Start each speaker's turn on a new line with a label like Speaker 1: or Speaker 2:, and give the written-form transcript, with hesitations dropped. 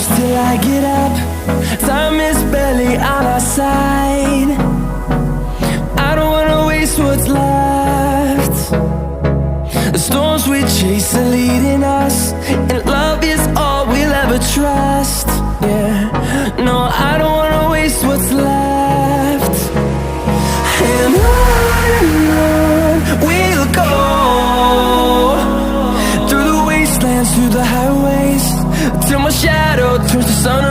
Speaker 1: struggles till I get up. Time is barely on our side. I don't wanna waste what's left. The storms we chase are leading us, and love is all we'll ever trust. Yeah, no, I don't wanna waste what's left. And on we'll go, through the wastelands, through the highways, till my shadow turns to sun